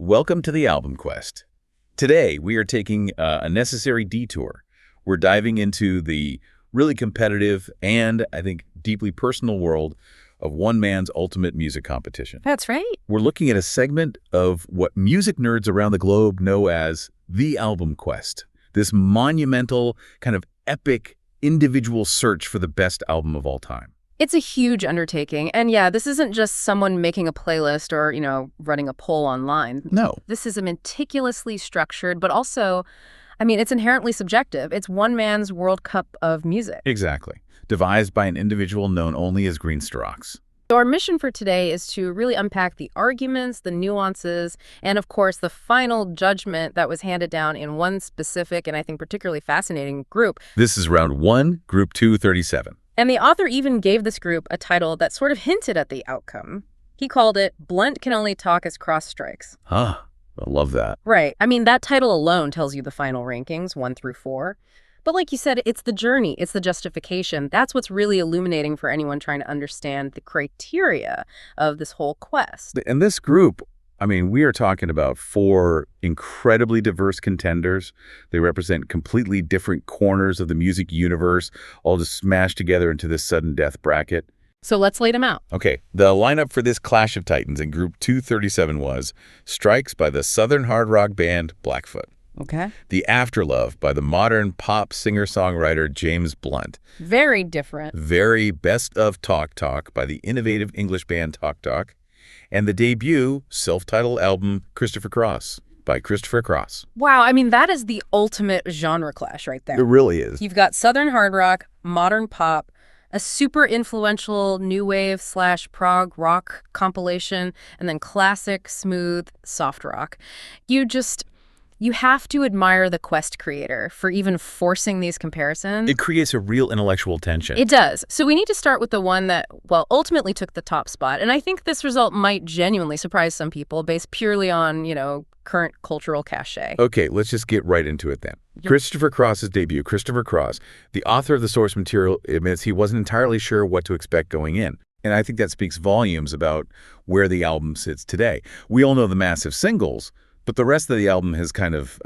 Welcome to the Album Quest. Today, we are taking a necessary detour. We're diving into the really competitive and, I think, deeply personal world of one man's ultimate music competition. That's right. We're looking at a segment of what music nerds around the globe know as the Album Quest, this monumental, kind of epic, individual search for the best album of all time. It's a huge undertaking. And yeah, this isn't just someone making a playlist or, running a poll online. No. This is a meticulously structured, but also, it's inherently subjective. It's one man's World Cup of music. Exactly. Devised by an individual known only as Greenstrokes. So our mission for today is to really unpack the arguments, the nuances, and of course, the final judgment that was handed down in one specific and I think particularly fascinating group. This is round 1, group 237. And the author even gave this group a title that sort of hinted at the outcome. He called it Blunt Can Only Talk as Cross Strikes. Huh. I love that. Right. That title alone tells you the final rankings, 1 through 4. But like you said, it's the journey, it's the justification. That's what's really illuminating for anyone trying to understand the criteria of this whole quest. And this group, we are talking about 4 incredibly diverse contenders. They represent completely different corners of the music universe, all just smashed together into this sudden death bracket. So let's lay them out. Okay, the lineup for this Clash of Titans in Group 237 was Strikes by the Southern hard rock band Blackfoot. Okay. The Afterlove by the modern pop singer-songwriter James Blunt. Very different. Very Best of Talk Talk by the innovative English band Talk Talk. And the debut self-titled album Christopher Cross by Christopher Cross. Wow, that is the ultimate genre clash right there. It really is. You've got Southern hard rock, modern pop, a super influential new wave / prog rock compilation, and then classic, smooth, soft rock. You have to admire the quest creator for even forcing these comparisons. It creates a real intellectual tension. It does. So we need to start with the one that, ultimately took the top spot. And I think this result might genuinely surprise some people based purely on, current cultural cachet. Okay, let's just get right into it then. Christopher Cross's debut, Christopher Cross, the author of the source material, admits he wasn't entirely sure what to expect going in. And I think that speaks volumes about where the album sits today. We all know the massive singles, but the rest of the album has kind of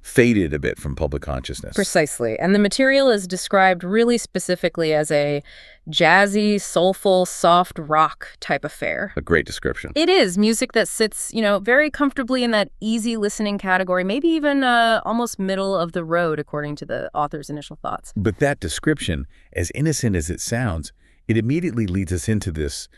faded a bit from public consciousness. Precisely. And the material is described really specifically as a jazzy, soulful, soft rock type affair. A great description. It is music that sits, very comfortably in that easy listening category, maybe even almost middle of the road, according to the author's initial thoughts. But that description, as innocent as it sounds, it immediately leads us into this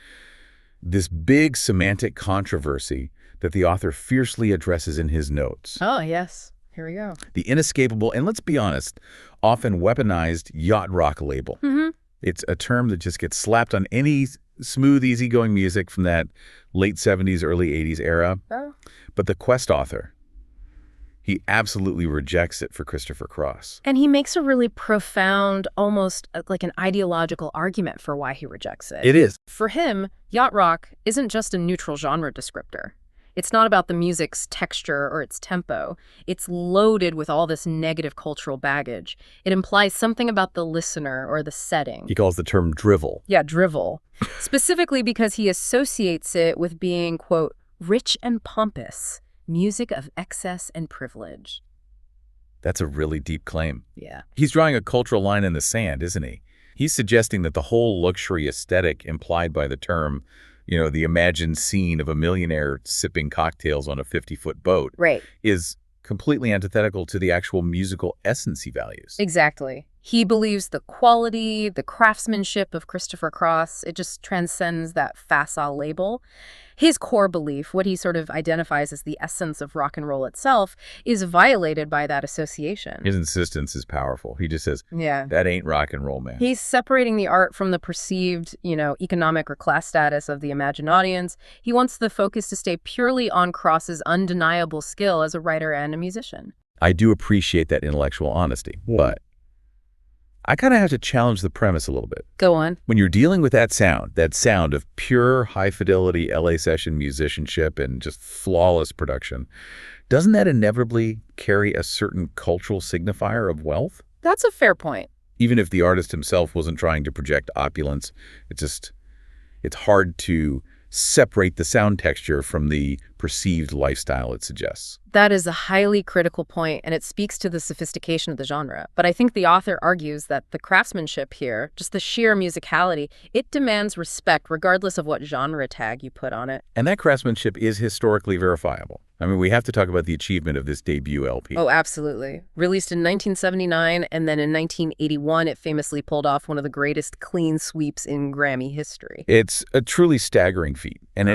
big semantic controversy that the author fiercely addresses in his notes. Oh, yes. Here we go. The inescapable, and let's be honest, often weaponized yacht rock label. Mm-hmm. It's a term that just gets slapped on any smooth, easygoing music from that late 70s, early 80s era. Oh. But the Quest author, he absolutely rejects it for Christopher Cross. And he makes a really profound, almost like an ideological argument for why he rejects it. It is. For him, yacht rock isn't just a neutral genre descriptor. It's not about the music's texture or its tempo. It's loaded with all this negative cultural baggage. It implies something about the listener or the setting. He calls the term drivel. Yeah, drivel. Specifically because he associates it with being, quote, rich and pompous, music of excess and privilege. That's a really deep claim. Yeah. He's drawing a cultural line in the sand, isn't he? He's suggesting that the whole luxury aesthetic implied by the term, the imagined scene of a millionaire sipping cocktails on a 50-foot boat, right, is completely antithetical to the actual musical essence he values. Exactly. He believes the quality, the craftsmanship of Christopher Cross, it just transcends that facile label. His core belief, what he sort of identifies as the essence of rock and roll itself, is violated by that association. His insistence is powerful. He just says, yeah, that ain't rock and roll, man. He's separating the art from the perceived, economic or class status of the imagined audience. He wants the focus to stay purely on Cross's undeniable skill as a writer and a musician. I do appreciate that intellectual honesty, but I kind of have to challenge the premise a little bit. Go on. When you're dealing with that sound of pure high-fidelity LA session musicianship and just flawless production, doesn't that inevitably carry a certain cultural signifier of wealth? That's a fair point. Even if the artist himself wasn't trying to project opulence, it's hard to separate the sound texture from the perceived lifestyle it suggests. That is a highly critical point, and it speaks to the sophistication of the genre. But I think the author argues that the craftsmanship here, just the sheer musicality, it demands respect regardless of what genre tag you put on it. And that craftsmanship is historically verifiable. I mean, we have to talk about the achievement of this debut LP. Oh, absolutely. Released in 1979, and then in 1981, it famously pulled off one of the greatest clean sweeps in Grammy history. It's a truly staggering feat, and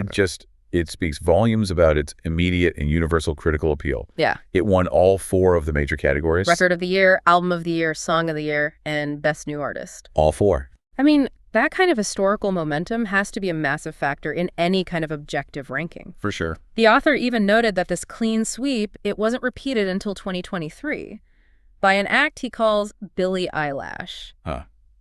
it speaks volumes about its immediate and universal critical appeal. Yeah. It won all 4 of the major categories. Record of the Year, Album of the Year, Song of the Year, and Best New Artist. All 4. I mean, that kind of historical momentum has to be a massive factor in any kind of objective ranking. For sure. The author even noted that this clean sweep, it wasn't repeated until 2023 by an act he calls Billie Eilish.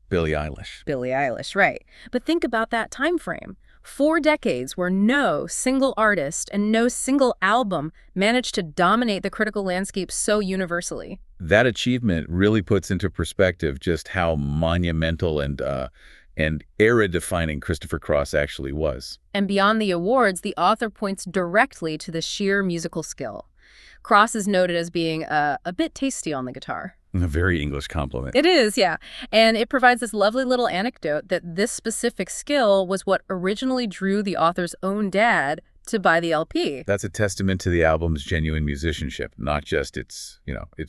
Billie Eilish. Billie Eilish, right. But think about that time frame. 4 decades where no single artist and no single album managed to dominate the critical landscape so universally. That achievement really puts into perspective just how monumental and era-defining Christopher Cross actually was. And beyond the awards, the author points directly to the sheer musical skill. Cross is noted as being a bit tasty on the guitar. A very English compliment. It is, yeah. And it provides this lovely little anecdote that this specific skill was what originally drew the author's own dad to buy the LP. That's a testament to the album's genuine musicianship, not just its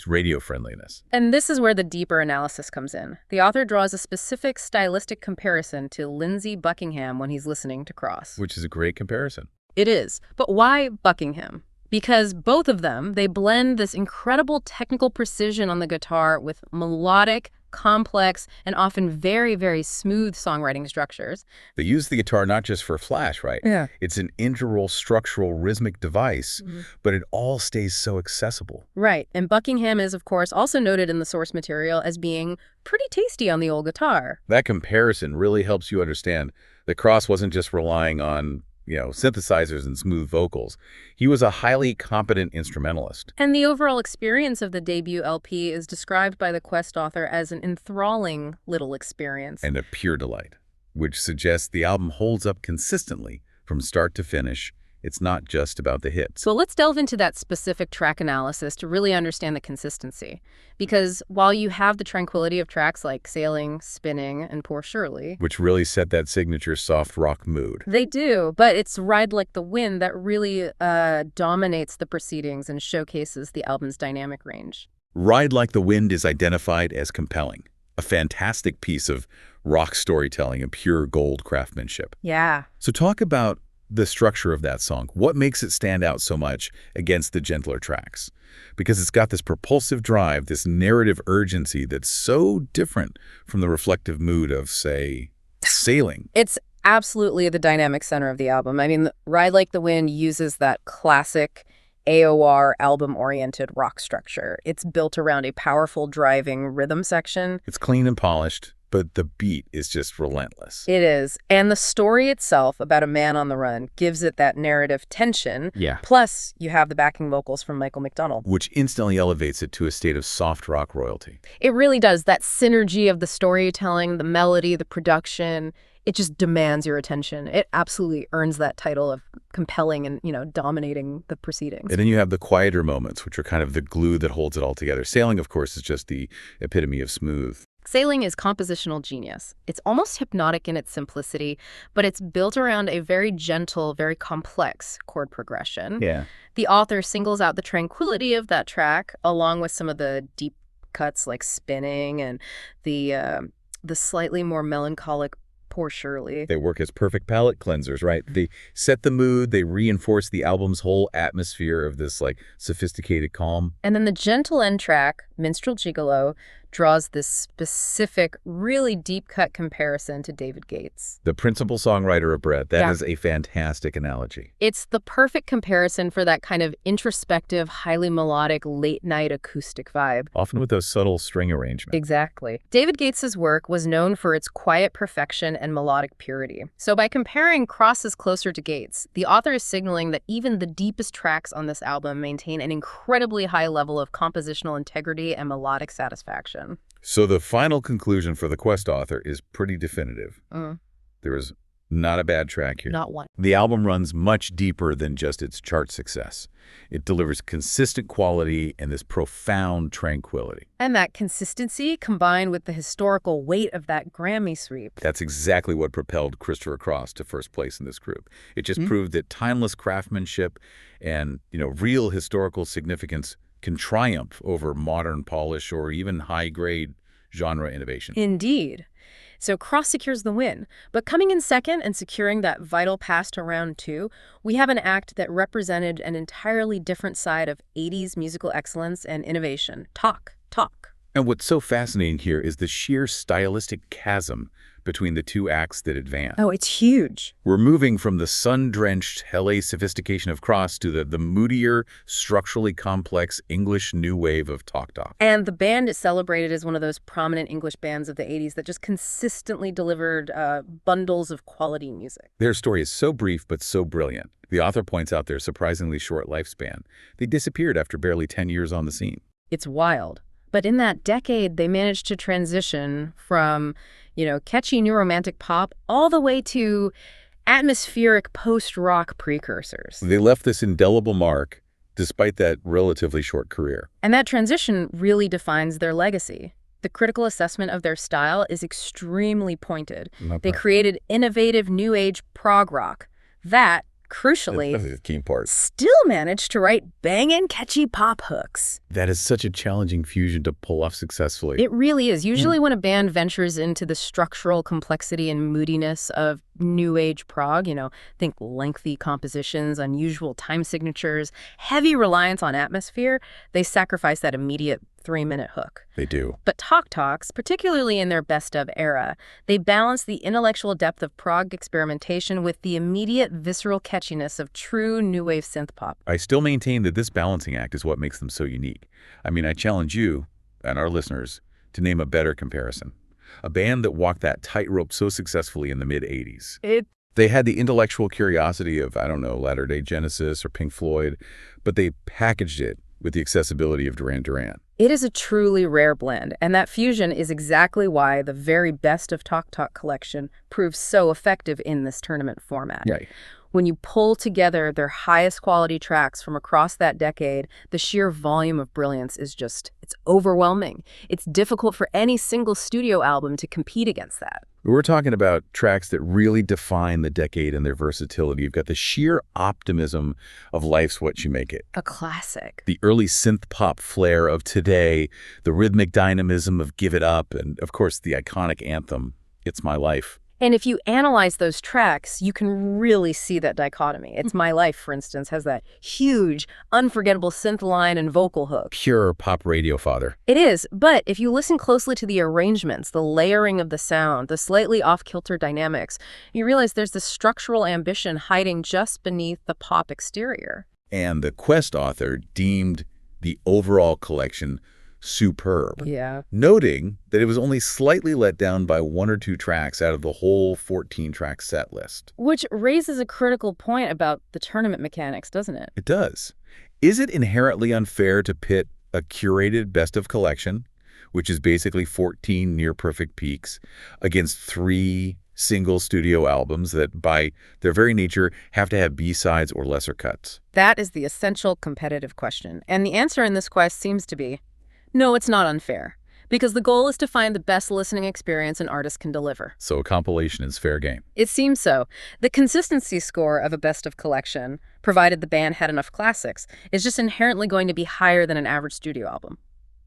radio friendliness. And this is where the deeper analysis comes in. The author draws a specific stylistic comparison to Lindsey Buckingham when he's listening to Cross. Which is a great comparison. It is. But why Buckingham? Because both of them, they blend this incredible technical precision on the guitar with melodic, complex, and often very, very smooth songwriting structures. They use the guitar not just for flash, right? Yeah. It's an integral, structural, rhythmic device, but it all stays so accessible. Right. And Buckingham is, of course, also noted in the source material as being pretty tasty on the old guitar. That comparison really helps you understand that Cross wasn't just relying on synthesizers and smooth vocals. He was a highly competent instrumentalist. And the overall experience of the debut LP is described by the Quest author as an enthralling little experience. And a pure delight, which suggests the album holds up consistently from start to finish. It's not just about the hits. So let's delve into that specific track analysis to really understand the consistency. Because while you have the tranquility of tracks like Sailing, Spinning, and Poor Shirley, which really set that signature soft rock mood. They do, but it's Ride Like the Wind that really dominates the proceedings and showcases the album's dynamic range. Ride Like the Wind is identified as compelling, a fantastic piece of rock storytelling and pure gold craftsmanship. Yeah. So talk about the structure of that song. What makes it stand out so much against the gentler tracks? Because it's got this propulsive drive, this narrative urgency that's so different from the reflective mood of, say, Sailing. It's absolutely the dynamic center of the album. I mean, Ride Like the Wind uses that classic AOR album-oriented rock structure. It's built around a powerful driving rhythm section. It's clean and polished, but the beat is just relentless. It is. And the story itself about a man on the run gives it that narrative tension. Yeah. Plus, you have the backing vocals from Michael McDonald, which instantly elevates it to a state of soft rock royalty. It really does. That synergy of the storytelling, the melody, the production, it just demands your attention. It absolutely earns that title of compelling and, dominating the proceedings. And then you have the quieter moments, which are kind of the glue that holds it all together. Sailing, of course, is just the epitome of smooth. Sailing is compositional genius. It's almost hypnotic in its simplicity, but it's built around a very gentle, very complex chord progression. Yeah. The author singles out the tranquility of that track, along with some of the deep cuts like Spinning and the slightly more melancholic Poor Shirley. They work as perfect palate cleansers, right? They set the mood, they reinforce the album's whole atmosphere of this sophisticated calm. And then the gentle end track, Minstrel Gigolo, draws this specific, really deep-cut comparison to David Gates. The principal songwriter of Bread. That is a fantastic analogy. It's the perfect comparison for that kind of introspective, highly melodic, late-night acoustic vibe. Often with those subtle string arrangements. Exactly. David Gates's work was known for its quiet perfection and melodic purity. So by comparing Cross's closer to Gates, the author is signaling that even the deepest tracks on this album maintain an incredibly high level of compositional integrity and melodic satisfaction. So the final conclusion for the Quest author is pretty definitive. There is Not a bad track here. Not one. The album runs much deeper than just its chart success. It delivers consistent quality and this profound tranquility. And that consistency, combined with the historical weight of that Grammy sweep. That's exactly what propelled Christopher Cross to first place in this group. It just proved that timeless craftsmanship and, real historical significance can triumph over modern polish or even high-grade genre innovation. Indeed. So Cross secures the win. But coming in second and securing that vital pass to round 2, we have an act that represented an entirely different side of 80s musical excellence and innovation. Talk. And what's so fascinating here is the sheer stylistic chasm between the two acts that advance. Oh, it's huge. We're moving from the sun-drenched LA sophistication of Cross to the moodier, structurally complex English new wave of Talk Talk. And the band is celebrated as one of those prominent English bands of the 80s that just consistently delivered bundles of quality music. Their story is so brief but so brilliant. The author points out their surprisingly short lifespan. They disappeared after barely 10 years on the scene. It's wild. But in that decade, they managed to transition from, catchy new romantic pop all the way to atmospheric post-rock precursors. They left this indelible mark despite that relatively short career. And that transition really defines their legacy. The critical assessment of their style is extremely pointed. They created innovative new age prog rock that, crucially, that's the key part, still managed to write bangin' catchy pop hooks. That is such a challenging fusion to pull off successfully. It really is. Usually when a band ventures into the structural complexity and moodiness of new age prog, think lengthy compositions, unusual time signatures, heavy reliance on atmosphere, they sacrifice that immediate 3-minute hook. They do. But Talk Talks, particularly in their best of era, they balance the intellectual depth of prog experimentation with the immediate visceral catchiness of true new wave synth pop. I still maintain that this balancing act is what makes them so unique. I challenge you and our listeners to name a better comparison. A band that walked that tightrope so successfully in the mid-'80s. They had the intellectual curiosity of, Latter-day Genesis or Pink Floyd, but they packaged it with the accessibility of Duran Duran. It is a truly rare blend, and that fusion is exactly why the very best of Talk Talk collection proves so effective in this tournament format. Yeah. When you pull together their highest quality tracks from across that decade, the sheer volume of brilliance is it's overwhelming. It's difficult for any single studio album to compete against that. We're talking about tracks that really define the decade and their versatility. You've got the sheer optimism of Life's What You Make It. A classic. The early synth pop flair of Today, the rhythmic dynamism of Give It Up, and of course the iconic anthem, It's My Life. And if you analyze those tracks, you can really see that dichotomy. It's My Life, for instance, has that huge, unforgettable synth line and vocal hook. Pure pop radio fodder. It is, but if you listen closely to the arrangements, the layering of the sound, the slightly off-kilter dynamics, you realize there's this structural ambition hiding just beneath the pop exterior. And the Quest author deemed the overall collection superb. Yeah. Noting that it was only slightly let down by 1 or 2 tracks out of the whole 14-track set list. Which raises a critical point about the tournament mechanics, doesn't it? It does. Is it inherently unfair to pit a curated best of collection, which is basically 14 near-perfect peaks, against 3 single studio albums that, by their very nature, have to have B-sides or lesser cuts? That is the essential competitive question. And the answer in this quest seems to be, no, it's not unfair, because the goal is to find the best listening experience an artist can deliver. So a compilation is fair game. It seems so. The consistency score of a best of collection, provided the band had enough classics, is just inherently going to be higher than an average studio album.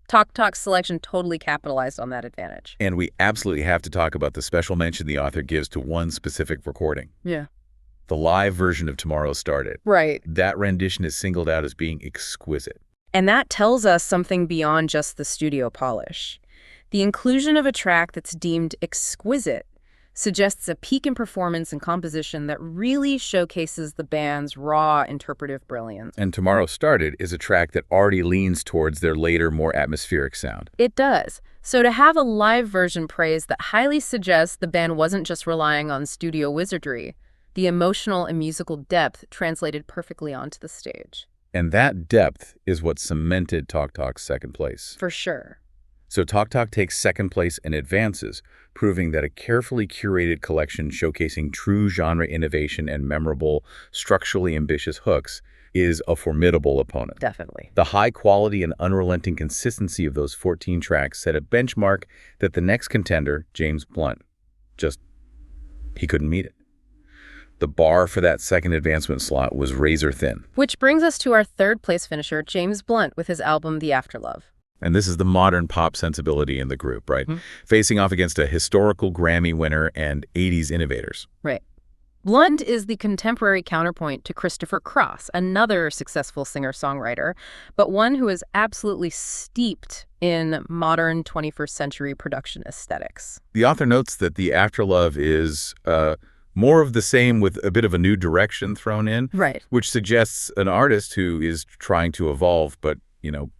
Talk Talk's selection totally capitalized on that advantage. And we absolutely have to talk about the special mention the author gives to one specific recording. Yeah. The live version of Tomorrow Started. Right. That rendition is singled out as being exquisite. And that tells us something beyond just the studio polish. The inclusion of a track that's deemed exquisite suggests a peak in performance and composition that really showcases the band's raw interpretive brilliance. And Tomorrow Started is a track that already leans towards their later, more atmospheric sound. It does. So to have a live version praised that highly suggests the band wasn't just relying on studio wizardry, the emotional and musical depth translated perfectly onto the stage. And that depth is what cemented Talk Talk's second place. For sure. So Talk Talk takes second place and advances, proving that a carefully curated collection showcasing true genre innovation and memorable, structurally ambitious hooks is a formidable opponent. Definitely. The high quality and unrelenting consistency of those 14 tracks set a benchmark that the next contender, James Blunt, he couldn't meet it. The bar for that second advancement slot was razor thin. Which brings us to our third place finisher, James Blunt, with his album The Afterlove. And this is the modern pop sensibility in the group, right? Mm-hmm. Facing off against a historical Grammy winner and 80s innovators. Right. Blunt is the contemporary counterpoint to Christopher Cross, another successful singer-songwriter, but one who is absolutely steeped in modern 21st century production aesthetics. The author notes that the Afterlove is more of the same with a bit of a new direction thrown in, Right. which suggests an artist who is trying to evolve, but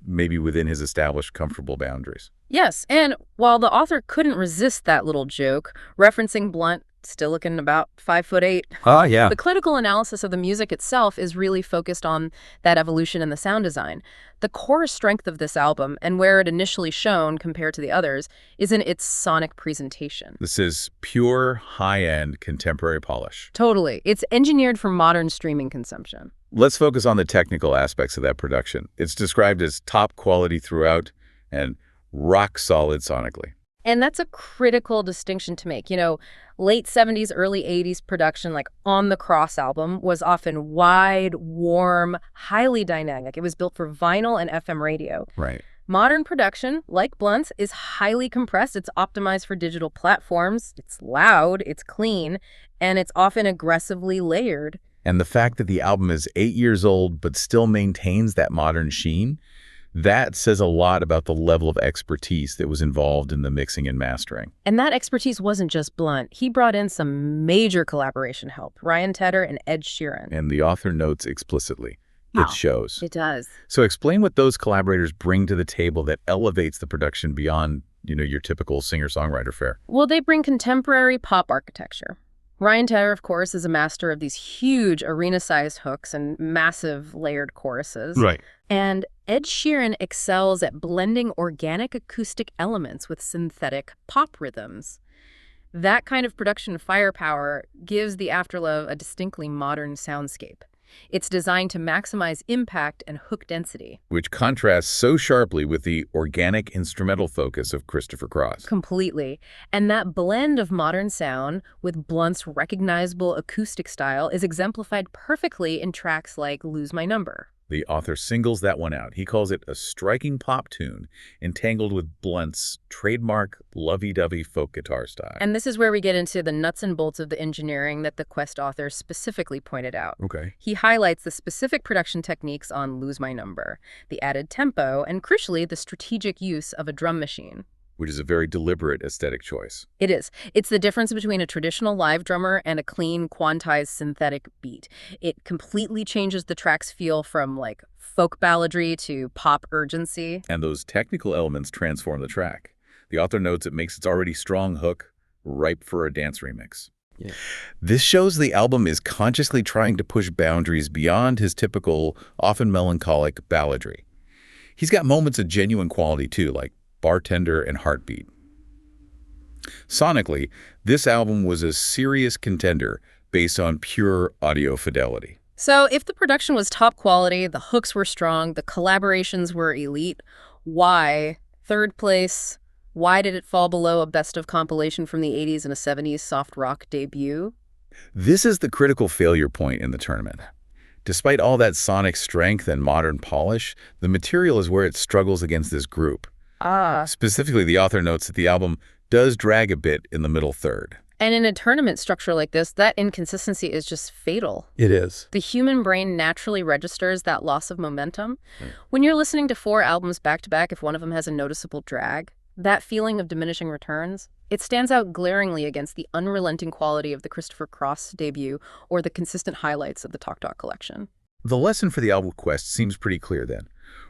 maybe within his established comfortable boundaries. Yes, and while the author couldn't resist that little joke, referencing Blunt still looking about 5'8". Yeah. The clinical analysis of the music itself is really focused on that evolution in the sound design. The core strength of this album, and where it initially shone compared to the others, is in its sonic presentation. This is pure, high-end, contemporary polish. Totally. It's engineered for modern streaming consumption. Let's focus on the technical aspects of that production. It's described as top quality throughout and rock solid sonically. And that's a critical distinction to make. Late 70s, early 80s production, like on the Cross album, was often wide, warm, highly dynamic. It was built for vinyl and FM radio. Right. Modern production, like Blunt's, is highly compressed. It's optimized for digital platforms. It's loud, it's clean, and it's often aggressively layered. And the fact that the album is 8 years old but still maintains that modern sheen, that says a lot about the level of expertise that was involved in the mixing and mastering. And that expertise wasn't just Blunt. He brought in some major collaboration help, Ryan Tedder and Ed Sheeran. And the author notes explicitly, it shows. It does. So explain what those collaborators bring to the table that elevates the production beyond, your typical singer-songwriter fare. Well, they bring contemporary pop architecture. Ryan Tedder, of course, is a master of these huge arena-sized hooks and massive layered choruses. Right. And Ed Sheeran excels at blending organic acoustic elements with synthetic pop rhythms. That kind of production firepower gives the Afterlove a distinctly modern soundscape. It's designed to maximize impact and hook density. Which contrasts so sharply with the organic instrumental focus of Christopher Cross. Completely. And that blend of modern sound with Blunt's recognizable acoustic style is exemplified perfectly in tracks like Lose My Number. The author singles that one out. He calls it a striking pop tune entangled with Blunt's trademark lovey-dovey folk guitar style. And this is where we get into the nuts and bolts of the engineering that the Quest author specifically pointed out. Okay. He highlights the specific production techniques on Lose My Number, the added tempo, and crucially, the strategic use of a drum machine. Which is a very deliberate aesthetic choice. It is. It's the difference between a traditional live drummer and a clean, quantized synthetic beat. It completely changes the track's feel from, folk balladry to pop urgency. And those technical elements transform the track. The author notes it makes its already strong hook ripe for a dance remix. Yeah. This shows the album is consciously trying to push boundaries beyond his typical, often melancholic balladry. He's got moments of genuine quality, too, like Bartender and Heartbeat. Sonically, this album was a serious contender based on pure audio fidelity. So if the production was top quality, the hooks were strong, the collaborations were elite, why third place? Why did it fall below a best of compilation from the 80s and a 70s soft rock debut? This is the critical failure point in the tournament. Despite all that sonic strength and modern polish, the material is where it struggles against this group. Specifically, the author notes that the album does drag a bit in the middle third. And in a tournament structure like this, that inconsistency is just fatal. It is. The human brain naturally registers that loss of momentum. When you're listening to 4 albums back-to-back, if one of them has a noticeable drag, that feeling of diminishing returns, it stands out glaringly against the unrelenting quality of the Christopher Cross debut or the consistent highlights of the Talk Talk collection. The lesson for the album Quest seems pretty clear then.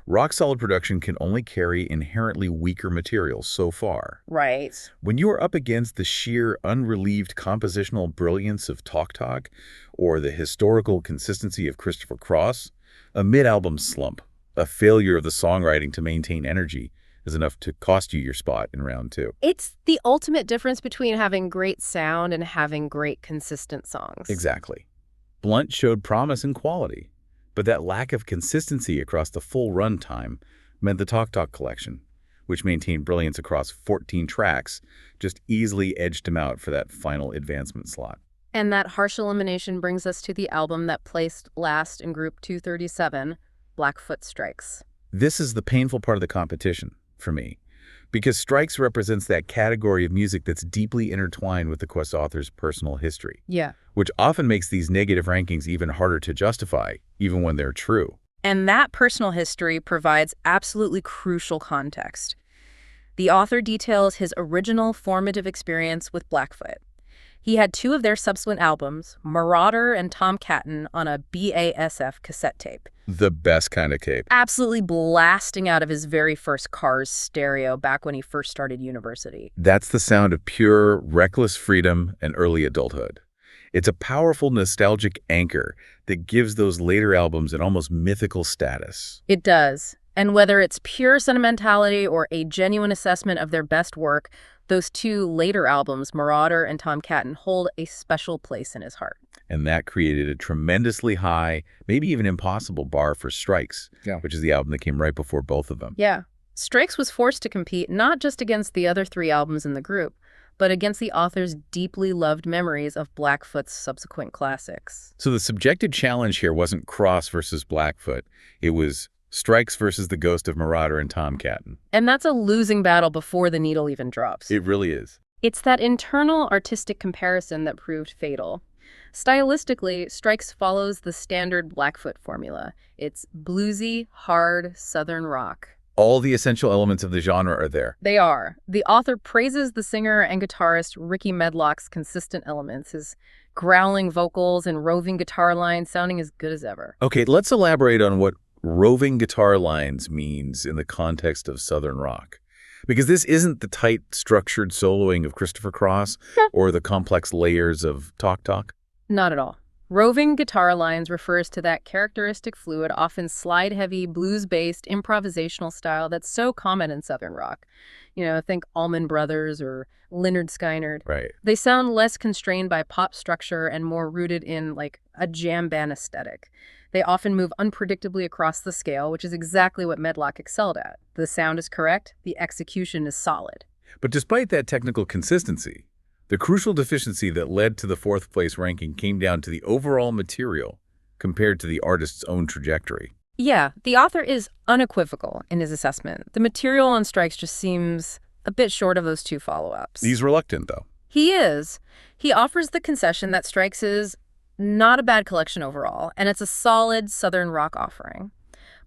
Rock-solid production can only carry inherently weaker materials so far. Right. When you are up against the sheer, unrelieved compositional brilliance of Talk Talk or the historical consistency of Christopher Cross, a mid-album slump, a failure of the songwriting to maintain energy, is enough to cost you your spot in round 2. It's the ultimate difference between having great sound and having great consistent songs. Exactly. Blunt showed promise and quality, but that lack of consistency across the full runtime meant the Talk Talk collection, which maintained brilliance across 14 tracks, just easily edged him out for that final advancement slot. And that harsh elimination brings us to the album that placed last in Group 237, Blackfoot Strikes. This is the painful part of the competition for me, because Strikes represents that category of music that's deeply intertwined with the quest author's personal history. Yeah. Which often makes these negative rankings even harder to justify, even when they're true. And that personal history provides absolutely crucial context. The author details his original formative experience with Blackfoot. He had 2 of their subsequent albums, Marauder and Tom Catton, on a BASF cassette tape. The best kind of tape. Absolutely blasting out of his very first Cars stereo back when he first started university. That's the sound of pure, reckless freedom and early adulthood. It's a powerful, nostalgic anchor that gives those later albums an almost mythical status. It does. And whether it's pure sentimentality or a genuine assessment of their best work, those 2 later albums, Marauder and Tom Catton, hold a special place in his heart. And that created a tremendously high, maybe even impossible bar for Strikes, which is the album that came right before both of them. Yeah. Strikes was forced to compete not just against the other 3 albums in the group, but against the author's deeply loved memories of Blackfoot's subsequent classics. So the subjective challenge here wasn't Cross versus Blackfoot. It was Strikes versus the ghost of Marauder and Tom Catton. And that's a losing battle before the needle even drops. It really is. It's that internal artistic comparison that proved fatal. Stylistically, Strikes follows the standard Blackfoot formula. It's bluesy, hard, southern rock. All the essential elements of the genre are there. They are. The author praises the singer and guitarist Ricky Medlock's consistent elements, his growling vocals and roving guitar lines sounding as good as ever. Okay, let's elaborate on what roving guitar lines means in the context of Southern rock. Because this isn't the tight, structured soloing of Christopher Cross or the complex layers of Talk Talk. Not at all. Roving guitar lines refers to that characteristic fluid, often slide-heavy, blues-based, improvisational style that's so common in Southern rock. Think Allman Brothers or Lynyrd Skynyrd. Right. They sound less constrained by pop structure and more rooted in, a jam band aesthetic. They often move unpredictably across the scale, which is exactly what Medlock excelled at. The sound is correct, the execution is solid. But despite that technical consistency, the crucial deficiency that led to the 4th place ranking came down to the overall material compared to the artist's own trajectory. Yeah, the author is unequivocal in his assessment. The material on Strikes just seems a bit short of those 2 follow-ups. He's reluctant, though. He is. He offers the concession that Strikes is not a bad collection overall, and it's a solid Southern rock offering.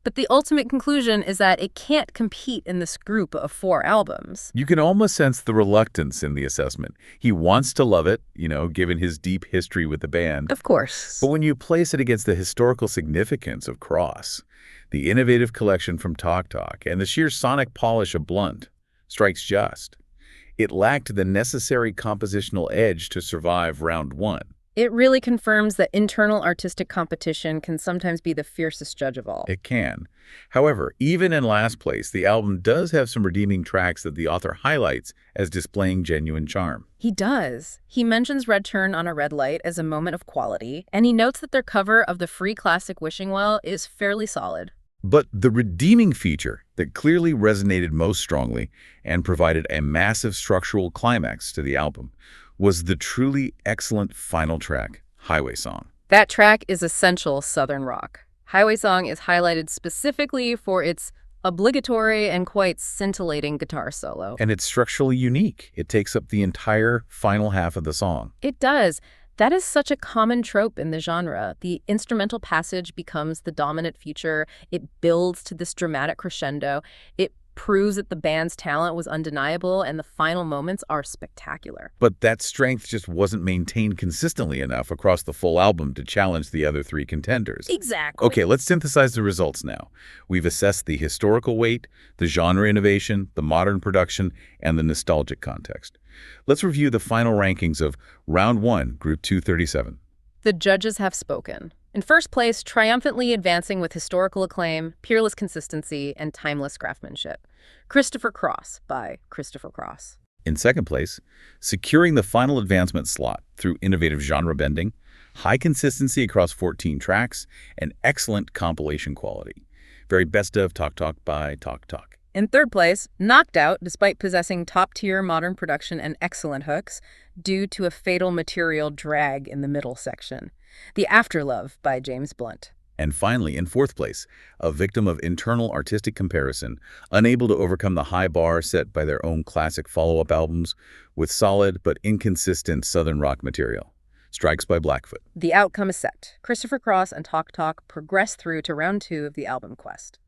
But the ultimate conclusion is that it can't compete in this group of 4 albums. You can almost sense the reluctance in the assessment. He wants to love it, given his deep history with the band. Of course. But when you place it against the historical significance of Cross, the innovative collection from Talk Talk, and the sheer sonic polish of Blunt, Strikes just. It lacked the necessary compositional edge to survive round 1. It really confirms that internal artistic competition can sometimes be the fiercest judge of all. It can. However, even in last place, the album does have some redeeming tracks that the author highlights as displaying genuine charm. He does. He mentions Red Turn on a Red Light as a moment of quality, and he notes that their cover of the free classic Wishing Well is fairly solid. But the redeeming feature that clearly resonated most strongly and provided a massive structural climax to the album was the truly excellent final track, Highway Song. That track is essential Southern rock. Highway Song is highlighted specifically for its obligatory and quite scintillating guitar solo. And it's structurally unique. It takes up the entire final half of the song. It does. That is such a common trope in the genre. The instrumental passage becomes the dominant feature. It builds to this dramatic crescendo. It proves that the band's talent was undeniable, and the final moments are spectacular. But that strength just wasn't maintained consistently enough across the full album to challenge the other 3 contenders. Exactly. Okay, let's synthesize the results now. We've assessed the historical weight, the genre innovation, the modern production, and the nostalgic context. Let's review the final rankings of Round 1, Group 237. The judges have spoken. In first place, triumphantly advancing with historical acclaim, peerless consistency, and timeless craftsmanship. Christopher Cross by Christopher Cross. In second place, securing the final advancement slot through innovative genre bending, high consistency across 14 tracks, and excellent compilation quality. Very best of Talk Talk by Talk Talk. In third place, knocked out despite possessing top-tier modern production and excellent hooks due to a fatal material drag in the middle section. The Afterlove by James Blunt. And finally, in fourth place, a victim of internal artistic comparison, unable to overcome the high bar set by their own classic follow-up albums with solid but inconsistent southern rock material. Strikes by Blackfoot. The outcome is set. Christopher Cross and Talk Talk progress through to round 2 of the album quest.